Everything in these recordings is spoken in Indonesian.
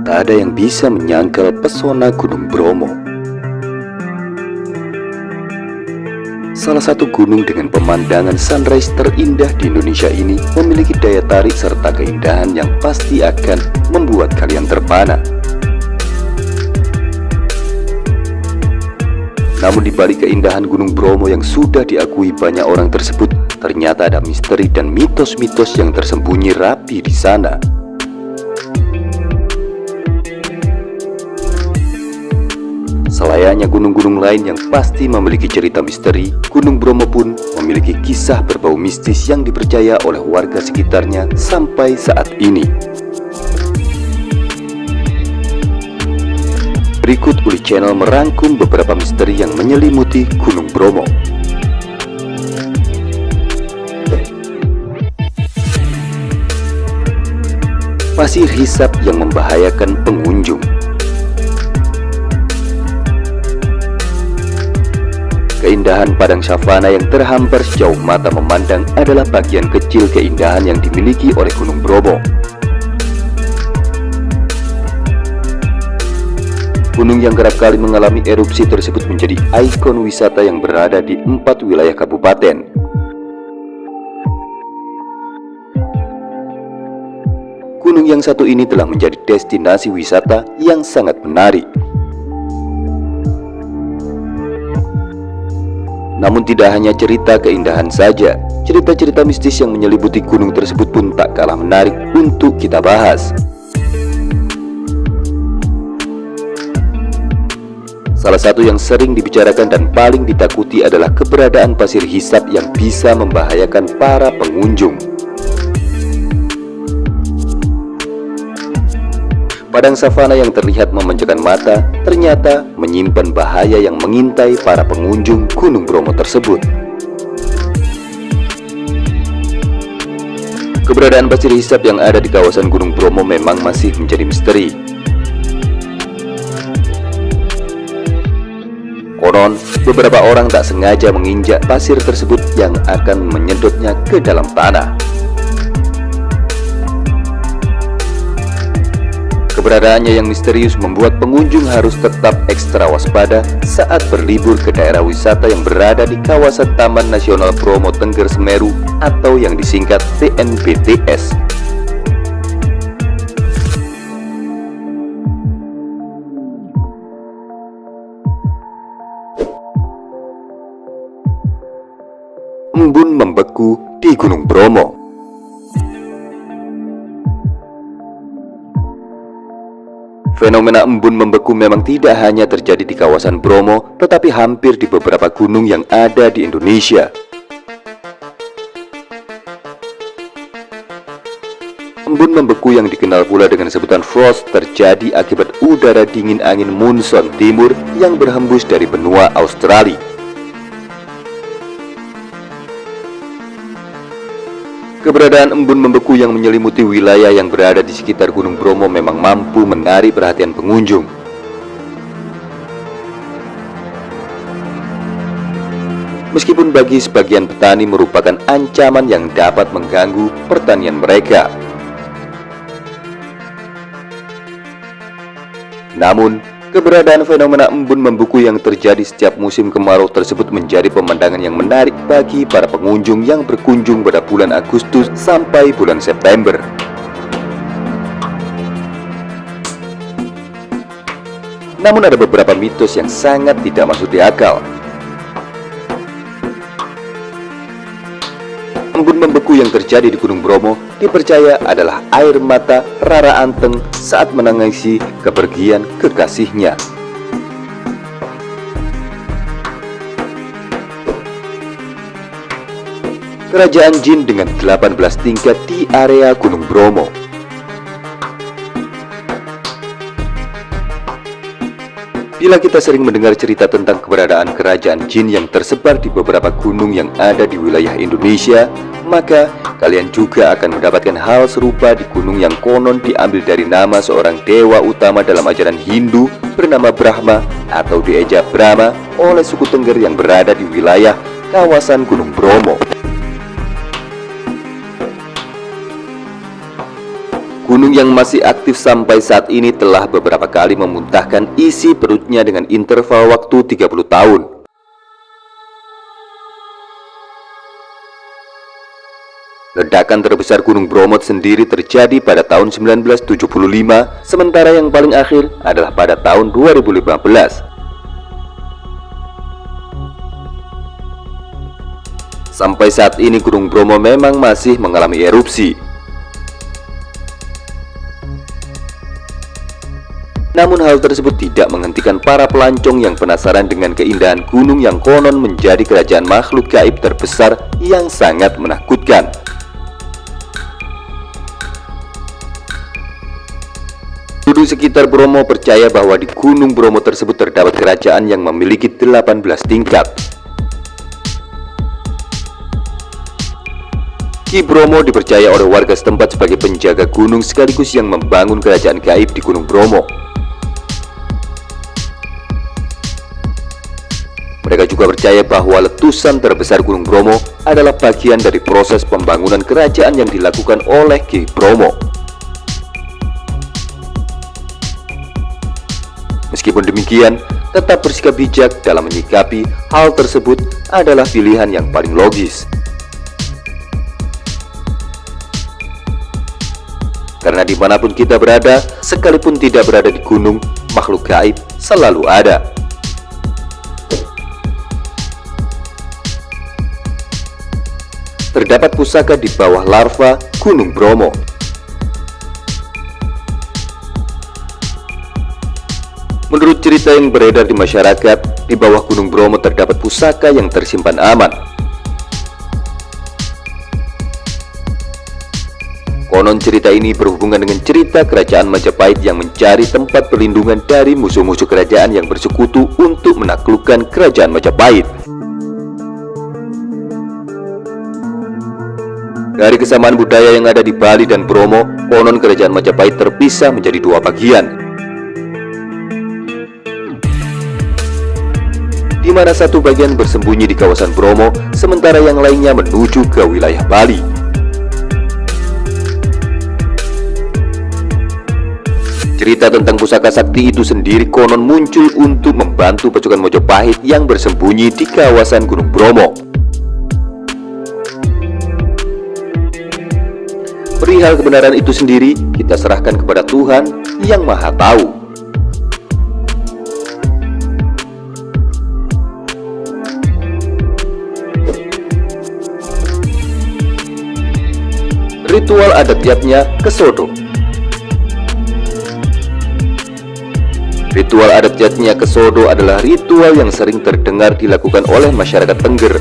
Tak ada yang bisa menyangkal pesona Gunung Bromo. Salah satu gunung dengan pemandangan sunrise terindah di Indonesia ini memiliki daya tarik serta keindahan yang pasti akan membuat kalian terpana. Namun di balik keindahan Gunung Bromo yang sudah diakui banyak orang tersebut, ternyata ada misteri dan mitos-mitos yang tersembunyi rapi di sana. Selayaknya gunung-gunung lain yang pasti memiliki cerita misteri, Gunung Bromo pun memiliki kisah berbau mistis yang dipercaya oleh warga sekitarnya sampai saat ini. Berikut Uli Channel merangkum beberapa misteri yang menyelimuti Gunung Bromo. Pasir hisap yang membahayakan pengunjung. Keindahan padang savana yang terhampar sejauh mata memandang adalah bagian kecil keindahan yang dimiliki oleh Gunung Bromo. Gunung yang kerap kali mengalami erupsi tersebut menjadi ikon wisata yang berada di 4 wilayah kabupaten. Gunung yang satu ini telah menjadi destinasi wisata yang sangat menarik. Namun tidak hanya cerita keindahan saja, cerita-cerita mistis yang menyelimuti gunung tersebut pun tak kalah menarik untuk kita bahas. Salah satu yang sering dibicarakan dan paling ditakuti adalah keberadaan pasir hisap yang bisa membahayakan para pengunjung. Padang savana yang terlihat memanjakan mata ternyata menyimpan bahaya yang mengintai para pengunjung Gunung Bromo tersebut. Keberadaan pasir hisap yang ada di kawasan Gunung Bromo memang masih menjadi misteri. Konon, beberapa orang tak sengaja menginjak pasir tersebut yang akan menyedotnya ke dalam tanah. Keberadaannya yang misterius membuat pengunjung harus tetap ekstra waspada saat berlibur ke daerah wisata yang berada di kawasan Taman Nasional Bromo Tengger Semeru atau yang disingkat TNBTS. Embun membeku di Gunung Bromo. Fenomena embun membeku memang tidak hanya terjadi di kawasan Bromo, tetapi hampir di beberapa gunung yang ada di Indonesia. Embun membeku yang dikenal pula dengan sebutan frost terjadi akibat udara dingin angin monsun timur yang berhembus dari benua Australia. Keberadaan embun membeku yang menyelimuti wilayah yang berada di sekitar Gunung Bromo memang mampu menarik perhatian pengunjung. Meskipun bagi sebagian petani merupakan ancaman yang dapat mengganggu pertanian mereka. Namun, keberadaan fenomena embun membeku yang terjadi setiap musim kemarau tersebut menjadi pemandangan yang menarik bagi para pengunjung yang berkunjung pada bulan Agustus sampai bulan September. Namun ada beberapa mitos yang sangat tidak masuk di akal. Embun membeku yang terjadi di Gunung Bromo dipercaya adalah air mata Rara Anteng saat menangisi kepergian kekasihnya. kerajaan jin dengan 18 tingkat di area Gunung Bromo. Bila kita sering mendengar cerita tentang keberadaan kerajaan jin yang tersebar di beberapa gunung yang ada di wilayah Indonesia, maka kalian juga akan mendapatkan hal serupa di gunung yang konon diambil dari nama seorang dewa utama dalam ajaran Hindu bernama Brahma atau dieja Brahma oleh suku Tengger yang berada di wilayah kawasan Gunung Bromo. Gunung yang masih aktif sampai saat ini telah beberapa kali memuntahkan isi perutnya dengan interval waktu 30 tahun. Ledakan terbesar Gunung Bromo sendiri terjadi pada tahun 1975, sementara yang paling akhir adalah pada tahun 2015. Sampai saat ini Gunung Bromo memang masih mengalami erupsi. Namun hal tersebut tidak menghentikan para pelancong yang penasaran dengan keindahan gunung yang konon menjadi kerajaan makhluk gaib terbesar yang sangat menakutkan. Penduduk sekitar Bromo percaya bahwa di Gunung Bromo tersebut terdapat kerajaan yang memiliki 18 tingkat. Ki Bromo dipercaya oleh warga setempat sebagai penjaga gunung sekaligus yang membangun kerajaan gaib di Gunung Bromo. Mereka juga percaya bahwa letusan terbesar Gunung Bromo adalah bagian dari proses pembangunan kerajaan yang dilakukan oleh Ki Bromo. Meskipun demikian, tetap bersikap bijak dalam menyikapi hal tersebut adalah pilihan yang paling logis. Karena dimanapun kita berada, sekalipun tidak berada di gunung, makhluk gaib selalu ada. Terdapat pusaka di bawah larva Gunung Bromo. Menurut cerita yang beredar di masyarakat, di bawah Gunung Bromo terdapat pusaka yang tersimpan aman. Konon cerita ini berhubungan dengan cerita kerajaan Majapahit yang mencari tempat perlindungan dari musuh-musuh kerajaan yang bersekutu untuk menaklukkan kerajaan Majapahit. Dari kesamaan budaya yang ada di Bali dan Bromo, konon kerajaan Majapahit terpisah menjadi dua bagian, di mana satu bagian bersembunyi di kawasan Bromo, sementara yang lainnya menuju ke wilayah Bali. Cerita tentang pusaka sakti itu sendiri konon muncul untuk membantu pasukan Majapahit yang bersembunyi di kawasan Gunung Bromo. Perihal kebenaran itu sendiri, kita serahkan kepada Tuhan yang Maha Tahu. Ritual adat Yatnya Kesodo. Ritual adat Yatnya Kesodo adalah ritual yang sering terdengar dilakukan oleh masyarakat Tengger.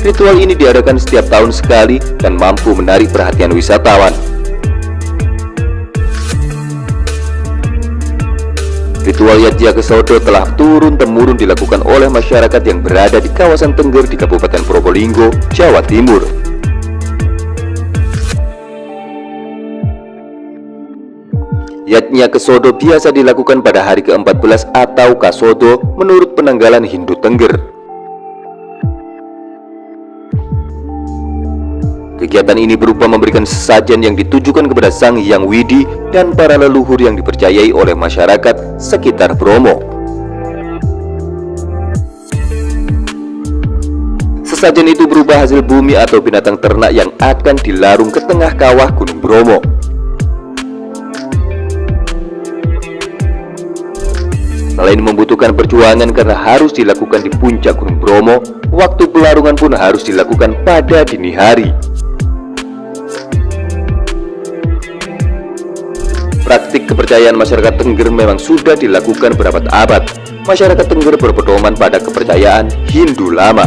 Ritual ini diadakan setiap tahun sekali dan mampu menarik perhatian wisatawan. Ritual Yatnya Kesodo telah turun-temurun dilakukan oleh masyarakat yang berada di kawasan Tengger di Kabupaten Probolinggo, Jawa Timur. Yatnya Kesodo biasa dilakukan pada hari ke-14 atau Kasodo menurut penanggalan Hindu Tengger. Kegiatan ini berupa memberikan sesajen yang ditujukan kepada Sang Hyang Widi dan para leluhur yang dipercayai oleh masyarakat sekitar Bromo. Sesajen itu berupa hasil bumi atau binatang ternak yang akan dilarung ke tengah kawah Gunung Bromo. Selain membutuhkan perjuangan karena harus dilakukan di puncak Gunung Bromo, waktu pelarungan pun harus dilakukan pada dini hari. Praktik kepercayaan masyarakat Tengger memang sudah dilakukan berabad-abad. masyarakat Tengger berpedoman pada kepercayaan Hindu lama.